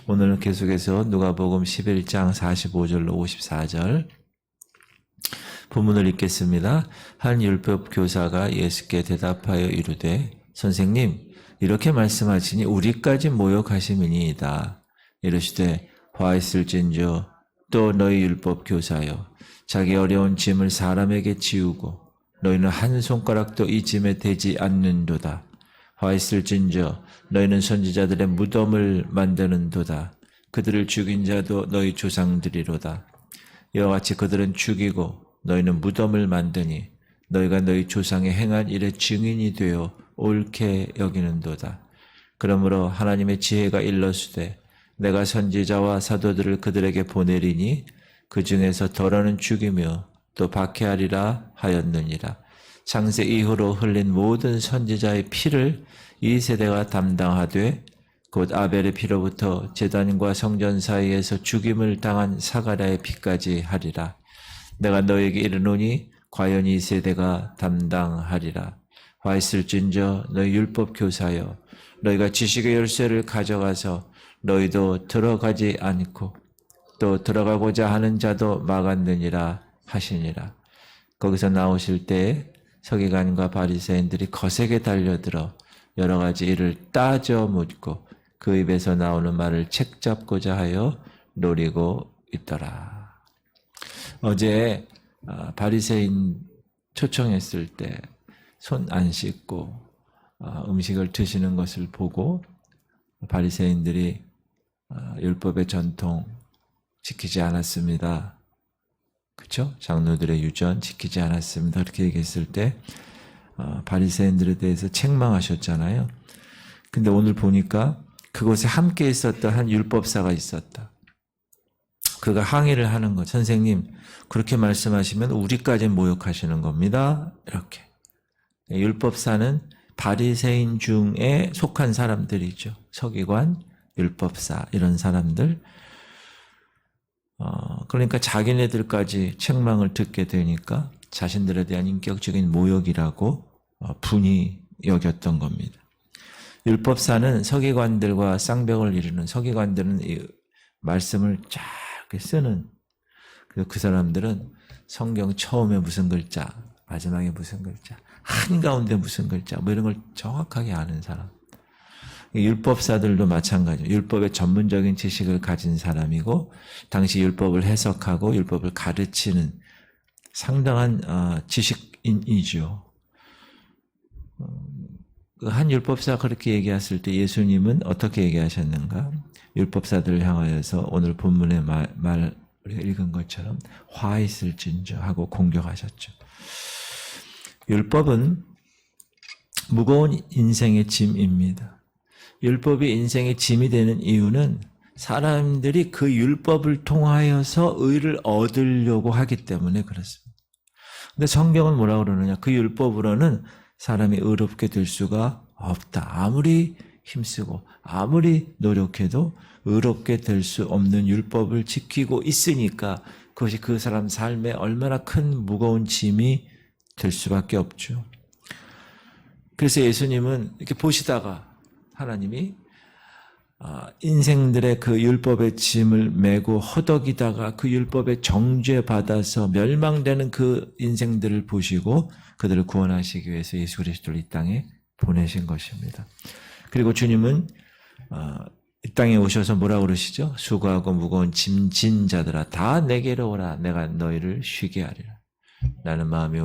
오늘은 계속해서 누가복음 11장 45절로 54절 본문을 읽겠습니다. 한 율법 교사가 예수께 대답하여 이르되 선생님 이렇게 말씀하시니 우리까지 모욕하심이니이다. 이르시되 화 있을진저 또 너희 율법 교사여 자기 어려운 짐을 사람에게 지우고 너희는 한 손가락도 이 짐에 대지 않는도다. 화 있을진저 너희는 선지자들의 무덤을 만드는도다. 그들을 죽인 자도 너희 조상들이로다. 이와 같이 그들은 죽이고 너희는 무덤을 만드니 너희가 너희 조상의 행한 일의 증인이 되어 옳게 여기는도다. 그러므로 하나님의 지혜가 일러주되 내가 선지자와 사도들을 그들에게 보내리니 그 중에서 덜어는 죽이며 또 박해하리라 하였느니라. 창세 이후로 흘린 모든 선지자의 피를 이 세대가 담당하되 곧 아벨의 피로부터 제단과 성전 사이에서 죽임을 당한 사가랴의 피까지 하리라. 내가 너에게 이르노니 과연 이 세대가 담당하리라. 화 있을진저 너희 율법 교사여 너희가 지식의 열쇠를 가져가서 너희도 들어가지 않고 또 들어가고자 하는 자도 막았느니라 하시니라. 거기서 나오실 때에 서기관과 바리새인들이 거세게 달려들어 여러 가지 일을 따져 묻고 그 입에서 나오는 말을 책잡고자 하여 노리고 있더라. 어제 바리새인 초청했을 때 손 안 씻고 음식을 드시는 것을 보고 바리새인들이 율법의 전통 지키지 않았습니다. 그렇죠? 장로들의 유전 지키지 않았습니다. 그렇게 얘기했을 때 바리새인들에 대해서 책망하셨잖아요. 근데 오늘 보니까 그곳에 함께 있었던 한 율법사가 있었다. 그가 항의를 하는 것. 선생님 그렇게 말씀하시면 우리까지 모욕하시는 겁니다. 이렇게. 율법사는 바리새인 중에 속한 사람들이죠. 서기관, 율법사 이런 사람들. 그러니까 자기네들까지 책망을 듣게 되니까 자신들에 대한 인격적인 모욕이라고 분이 여겼던 겁니다. 율법사는 서기관들과 쌍벽을 이루는 서기관들은 이 말씀을 쫙 쓰는 그 사람들은 성경 처음에 무슨 글자, 마지막에 무슨 글자, 한가운데 무슨 글자 뭐 이런 걸 정확하게 아는 사람. 율법사들도 마찬가지예요. 율법의 전문적인 지식을 가진 사람이고 당시 율법을 해석하고 율법을 가르치는 상당한 지식인이죠. 한 율법사가 그렇게 얘기했을 때 예수님은 어떻게 얘기하셨는가? 율법사들을 향하여서 오늘 본문의 말을 읽은 것처럼 화 있을진저 하고 공격하셨죠. 율법은 무거운 인생의 짐입니다. 율법이 인생의 짐이 되는 이유는 사람들이 그 율법을 통하여서 의를 얻으려고 하기 때문에 그렇습니다. 근데 성경은 뭐라고 그러느냐? 그 율법으로는 사람이 의롭게 될 수가 없다. 아무리 힘쓰고 아무리 노력해도 의롭게 될 수 없는 율법을 지키고 있으니까 그것이 그 사람 삶에 얼마나 큰 무거운 짐이 될 수밖에 없죠. 그래서 예수님은 이렇게 보시다가 하나님이 인생들의 그 율법의 짐을 메고 허덕이다가 그 율법에 정죄받아서 멸망되는 그 인생들을 보시고 그들을 구원하시기 위해서 예수 그리스도를 이 땅에 보내신 것입니다. 그리고 주님은 이 땅에 오셔서 뭐라고 그러시죠? 수고하고 무거운 짐진 자들아 다 내게로 오라 내가 너희를 쉬게 하리라. 나는 마음이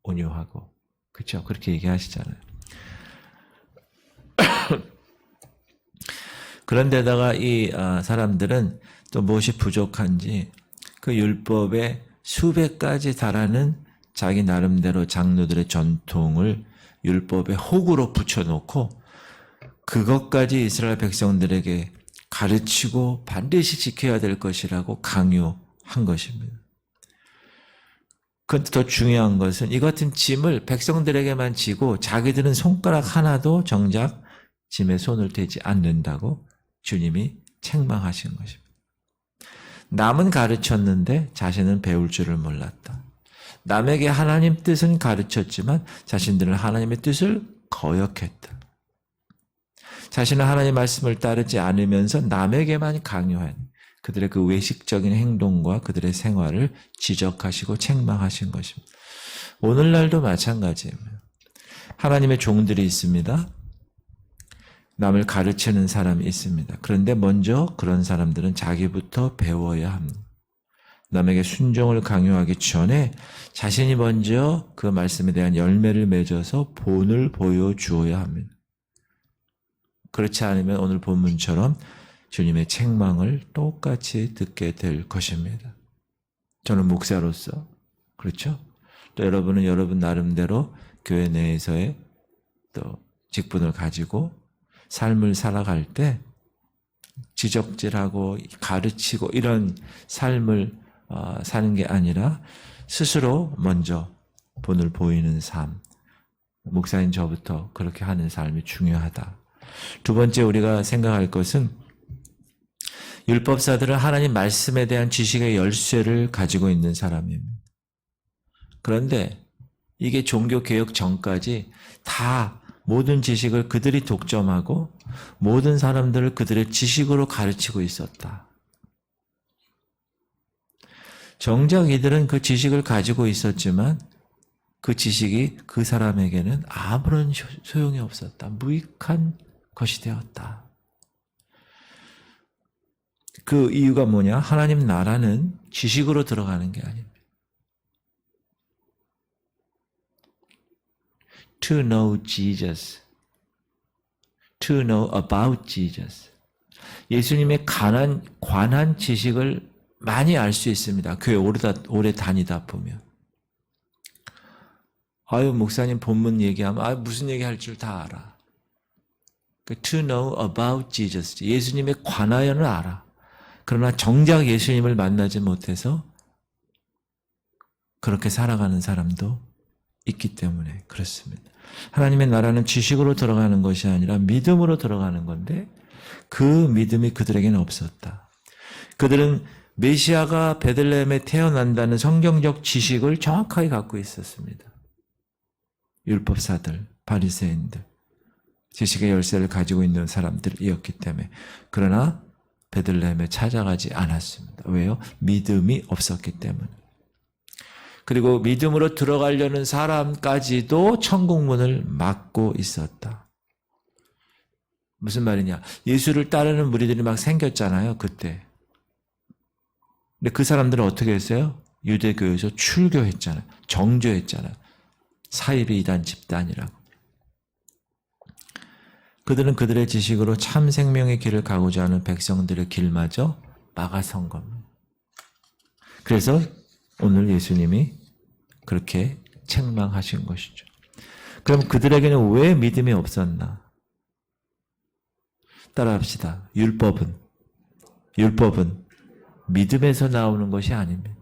온유하고 그렇죠? 그렇게 얘기하시잖아요. 그런데다가 이 사람들은 또 무엇이 부족한지 그 율법에 수백 가지 달하는 자기 나름대로 장로들의 전통을 율법의 혹으로 붙여놓고 그것까지 이스라엘 백성들에게 가르치고 반드시 지켜야 될 것이라고 강요한 것입니다. 그런데 더 중요한 것은 이 같은 짐을 백성들에게만 지고 자기들은 손가락 하나도 정작 짐에 손을 대지 않는다고 주님이 책망하신 것입니다. 남은 가르쳤는데 자신은 배울 줄을 몰랐다. 남에게 하나님 뜻은 가르쳤지만 자신들은 하나님의 뜻을 거역했다. 자신은 하나님 말씀을 따르지 않으면서 남에게만 강요한 그들의 그 외식적인 행동과 그들의 생활을 지적하시고 책망하신 것입니다. 오늘날도 마찬가지입니다. 하나님의 종들이 있습니다. 남을 가르치는 사람이 있습니다. 그런데 먼저 그런 사람들은 자기부터 배워야 합니다. 남에게 순종을 강요하기 전에 자신이 먼저 그 말씀에 대한 열매를 맺어서 본을 보여주어야 합니다. 그렇지 않으면 오늘 본문처럼 주님의 책망을 똑같이 듣게 될 것입니다. 저는 목사로서 그렇죠? 또 여러분은 여러분 나름대로 교회 내에서의 또 직분을 가지고 삶을 살아갈 때 지적질하고 가르치고 이런 삶을 사는 게 아니라 스스로 먼저 본을 보이는 삶, 목사인 저부터 그렇게 하는 삶이 중요하다. 두 번째 우리가 생각할 것은 율법사들은 하나님 말씀에 대한 지식의 열쇠를 가지고 있는 사람입니다. 그런데 이게 종교개혁 전까지 다 모든 지식을 그들이 독점하고 모든 사람들을 그들의 지식으로 가르치고 있었다. 정작 이들은 그 지식을 가지고 있었지만 그 지식이 그 사람에게는 아무런 소용이 없었다. 무익한 것이 되었다. 그 이유가 뭐냐? 하나님 나라는 지식으로 들어가는 게 아닙니다. To know Jesus. To know about Jesus. 예수님의 관한 지식을 많이 알 수 있습니다. 교회 오래 다니다 보면. 아유, 목사님 본문 얘기하면 무슨 얘기할 줄 다 알아. To know about Jesus. 예수님에 관하여는 알아. 그러나 정작 예수님을 만나지 못해서 그렇게 살아가는 사람도 있기 때문에 그렇습니다. 하나님의 나라는 지식으로 들어가는 것이 아니라 믿음으로 들어가는 건데 그 믿음이 그들에게는 없었다. 그들은 메시아가 베들레헴에 태어난다는 성경적 지식을 정확하게 갖고 있었습니다. 율법사들, 바리새인들, 지식의 열쇠를 가지고 있는 사람들이었기 때문에. 그러나 베들레헴에 찾아가지 않았습니다. 왜요? 믿음이 없었기 때문에. 그리고 믿음으로 들어가려는 사람까지도 천국문을 막고 있었다. 무슨 말이냐? 예수를 따르는 무리들이 막 생겼잖아요, 그때. 근데 그 사람들은 어떻게 했어요? 유대교에서 출교했잖아요. 정죄했잖아요. 사이비 이단 집단이라고. 그들은 그들의 지식으로 참 생명의 길을 가고자 하는 백성들의 길마저 막아선 겁니다. 그래서 오늘 예수님이 그렇게 책망하신 것이죠. 그럼 그들에게는 왜 믿음이 없었나? 따라합시다. 율법은 믿음에서 나오는 것이 아닙니다.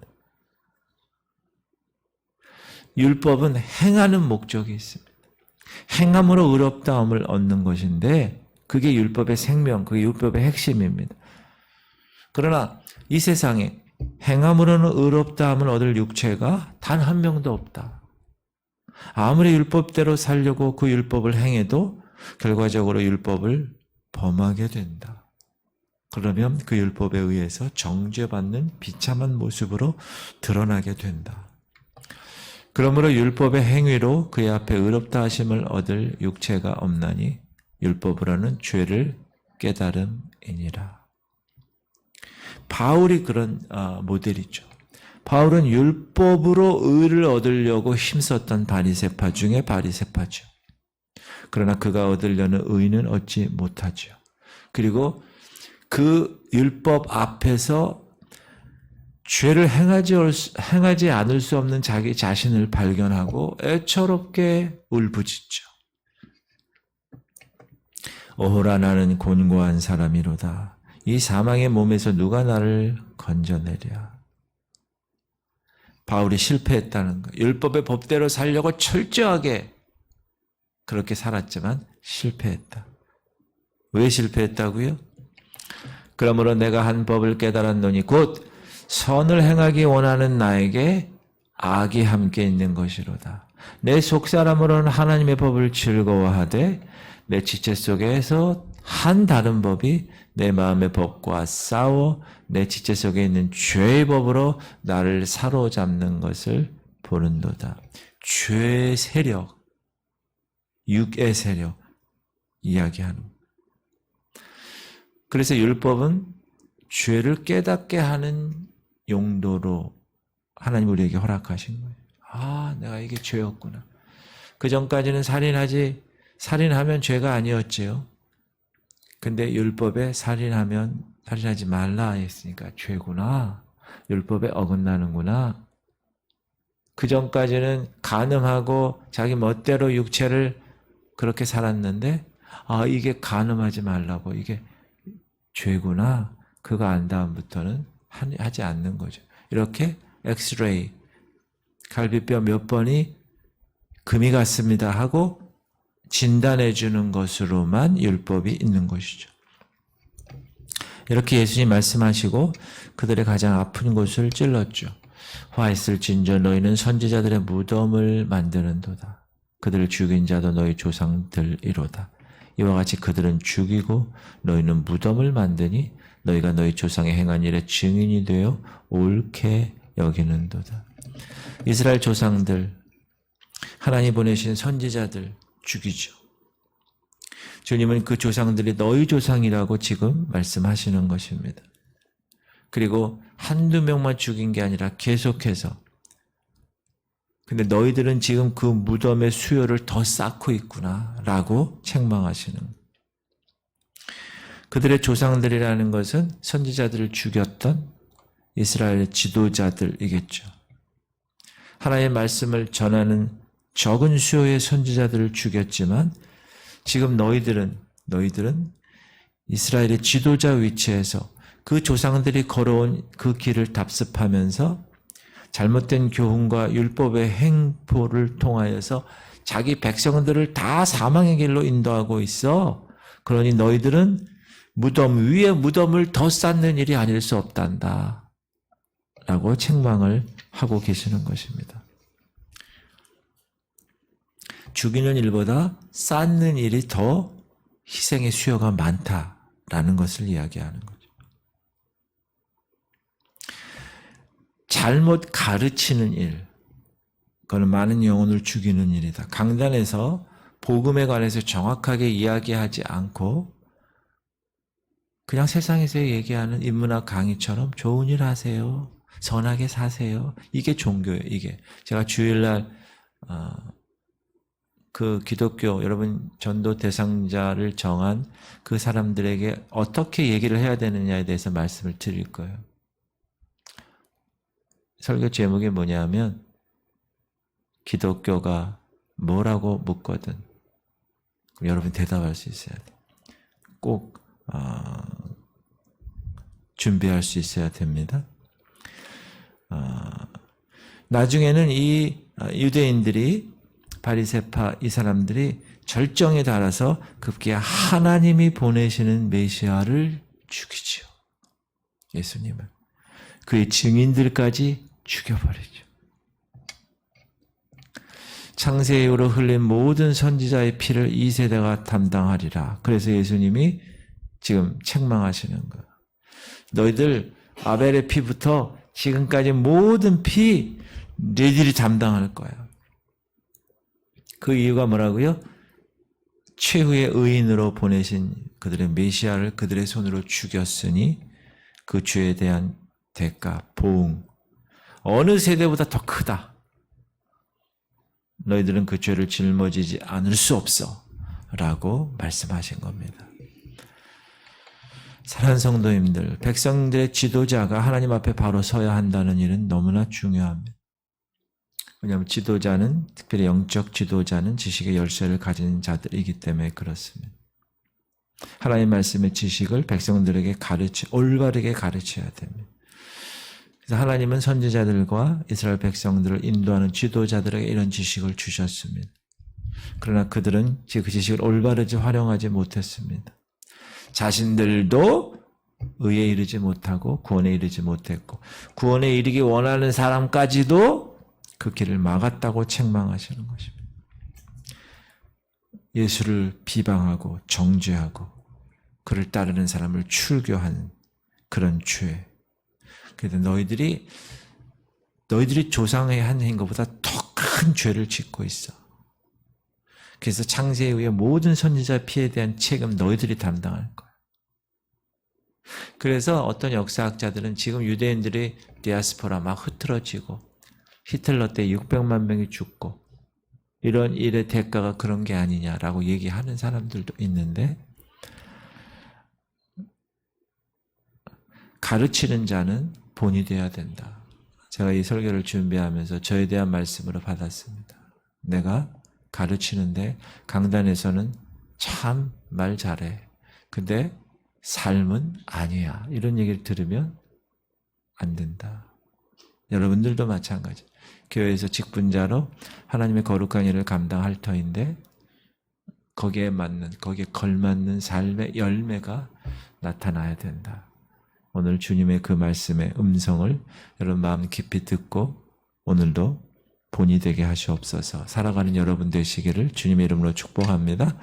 율법은 행하는 목적이 있습니다. 행함으로 의롭다함을 얻는 것인데 그게 율법의 생명, 그게 율법의 핵심입니다. 그러나 이 세상에 행함으로는 의롭다함을 얻을 육체가 단 한 명도 없다. 아무리 율법대로 살려고 그 율법을 행해도 결과적으로 율법을 범하게 된다. 그러면 그 율법에 의해서 정죄받는 비참한 모습으로 드러나게 된다. 그러므로 율법의 행위로 그의 앞에 의롭다 하심을 얻을 육체가 없나니 율법으로는 죄를 깨달음이니라. 바울이 그런 모델이죠. 바울은 율법으로 의를 얻으려고 힘썼던 바리새파 중에 바리새파죠. 그러나 그가 얻으려는 의는 얻지 못하죠. 그리고 그 율법 앞에서 죄를 행하지 않을 수 없는 자기 자신을 발견하고 애처롭게 울부짖죠. 오호라 나는 곤고한 사람이로다. 이 사망의 몸에서 누가 나를 건져내랴. 바울이 실패했다는 거. 율법의 법대로 살려고 철저하게 그렇게 살았지만 실패했다. 왜 실패했다고요? 그러므로 내가 한 법을 깨달았노니 곧 선을 행하기 원하는 나에게 악이 함께 있는 것이로다. 내 속사람으로는 하나님의 법을 즐거워하되 내 지체 속에서 한 다른 법이 내 마음의 법과 싸워 내 지체 속에 있는 죄의 법으로 나를 사로잡는 것을 보는도다. 죄의 세력, 육의 세력 이야기하는 거예요. 그래서 율법은 죄를 깨닫게 하는 용도로 하나님 우리에게 허락하신 거예요. 아, 내가 이게 죄였구나. 그 전까지는 살인하면 죄가 아니었지요. 근데 율법에 살인하지 말라 했으니까 죄구나. 율법에 어긋나는구나. 그 전까지는 간음하고 자기 멋대로 육체를 그렇게 살았는데, 아, 이게 간음하지 말라고, 이게 죄구나. 그거 안 다음부터는 하지 않는 거죠. 이렇게 엑스레이, 갈비뼈 몇 번이 금이 갔습니다 하고 진단해 주는 것으로만 율법이 있는 것이죠. 이렇게 예수님 말씀하시고 그들의 가장 아픈 곳을 찔렀죠. 화했을진저 너희는 선지자들의 무덤을 만드는도다. 그들을 죽인 자도 너희 조상들이로다. 이와 같이 그들은 죽이고 너희는 무덤을 만드니 너희가 너희 조상의 행한 일의 증인이 되어 옳게 여기는도다. 이스라엘 조상들, 하나님 보내신 선지자들 죽이죠. 주님은 그 조상들이 너희 조상이라고 지금 말씀하시는 것입니다. 그리고 한두 명만 죽인 게 아니라 계속해서. 근데 너희들은 지금 그 무덤의 수요를 더 쌓고 있구나 라고 책망하시는 거예요. 그들의 조상들이라는 것은 선지자들을 죽였던 이스라엘 지도자들이겠죠. 하나님의 말씀을 전하는 적은 수요의 선지자들을 죽였지만 지금 너희들은 이스라엘의 지도자 위치에서 그 조상들이 걸어온 그 길을 답습하면서 잘못된 교훈과 율법의 행포를 통하여서 자기 백성들을 다 사망의 길로 인도하고 있어. 그러니 너희들은 무덤 위에 무덤을 더 쌓는 일이 아닐 수 없단다 라고 책망을 하고 계시는 것입니다. 죽이는 일보다 쌓는 일이 더 희생의 수요가 많다라는 것을 이야기하는 거죠. 잘못 가르치는 일, 그건 많은 영혼을 죽이는 일이다. 강단에서 복음에 관해서 정확하게 이야기하지 않고 그냥 세상에서 얘기하는 인문학 강의처럼 좋은 일 하세요. 선하게 사세요. 이게 종교예요. 이게 제가 주일날 그 기독교 여러분 전도 대상자를 정한 그 사람들에게 어떻게 얘기를 해야 되느냐에 대해서 말씀을 드릴 거예요. 설교 제목이 뭐냐면 기독교가 뭐라고 묻거든 그럼 여러분 대답할 수 있어야 돼. 꼭 준비할 수 있어야 됩니다. 나중에는 이 유대인들이 바리새파 이 사람들이 절정에 달아서 급기야 하나님이 보내시는 메시아를 죽이죠. 예수님을. 그의 증인들까지 죽여버리죠. 창세 이후로 흘린 모든 선지자의 피를 이 세대가 담당하리라. 그래서 예수님이 지금 책망하시는 거예요. 너희들 아벨의 피부터 지금까지 모든 피 너희들이 담당할 거야. 그 이유가 뭐라고요? 최후의 의인으로 보내신 그들의 메시아를 그들의 손으로 죽였으니 그 죄에 대한 대가, 보응 어느 세대보다 더 크다. 너희들은 그 죄를 짊어지지 않을 수 없어 라고 말씀하신 겁니다. 사랑하는 성도님들, 백성들의 지도자가 하나님 앞에 바로 서야 한다는 일은 너무나 중요합니다. 왜냐하면 지도자는, 특별히 영적 지도자는 지식의 열쇠를 가진 자들이기 때문에 그렇습니다. 하나님 말씀의 지식을 백성들에게 올바르게 가르쳐야 됩니다. 그래서 하나님은 선지자들과 이스라엘 백성들을 인도하는 지도자들에게 이런 지식을 주셨습니다. 그러나 그들은 그 지식을 올바르게 활용하지 못했습니다. 자신들도 의에 이르지 못하고 구원에 이르지 못했고 구원에 이르기 원하는 사람까지도 그 길을 막았다고 책망하시는 것입니다. 예수를 비방하고 정죄하고 그를 따르는 사람을 출교한 그런 죄. 그래서 너희들이 조상의 한 행위보다 더 큰 죄를 짓고 있어. 그래서 창세 이후에 모든 선지자 피해에 대한 책임 너희들이 담당할 거야. 그래서 어떤 역사학자들은 지금 유대인들이 디아스포라 막 흐트러지고 히틀러 때 600만 명이 죽고 이런 일의 대가가 그런 게 아니냐라고 얘기하는 사람들도 있는데, 가르치는 자는 본이 되어야 된다. 제가 이 설교를 준비하면서 저에 대한 말씀으로 받았습니다. 내가 가르치는데 강단에서는 참 말 잘해. 근데 삶은 아니야. 이런 얘기를 들으면 안 된다. 여러분들도 마찬가지. 교회에서 직분자로 하나님의 거룩한 일을 감당할 터인데 거기에 걸맞는 삶의 열매가 나타나야 된다. 오늘 주님의 그 말씀의 음성을 여러분 마음 깊이 듣고 오늘도 본이 되게 하시옵소서. 살아가는 여러분 되시기를 주님의 이름으로 축복합니다.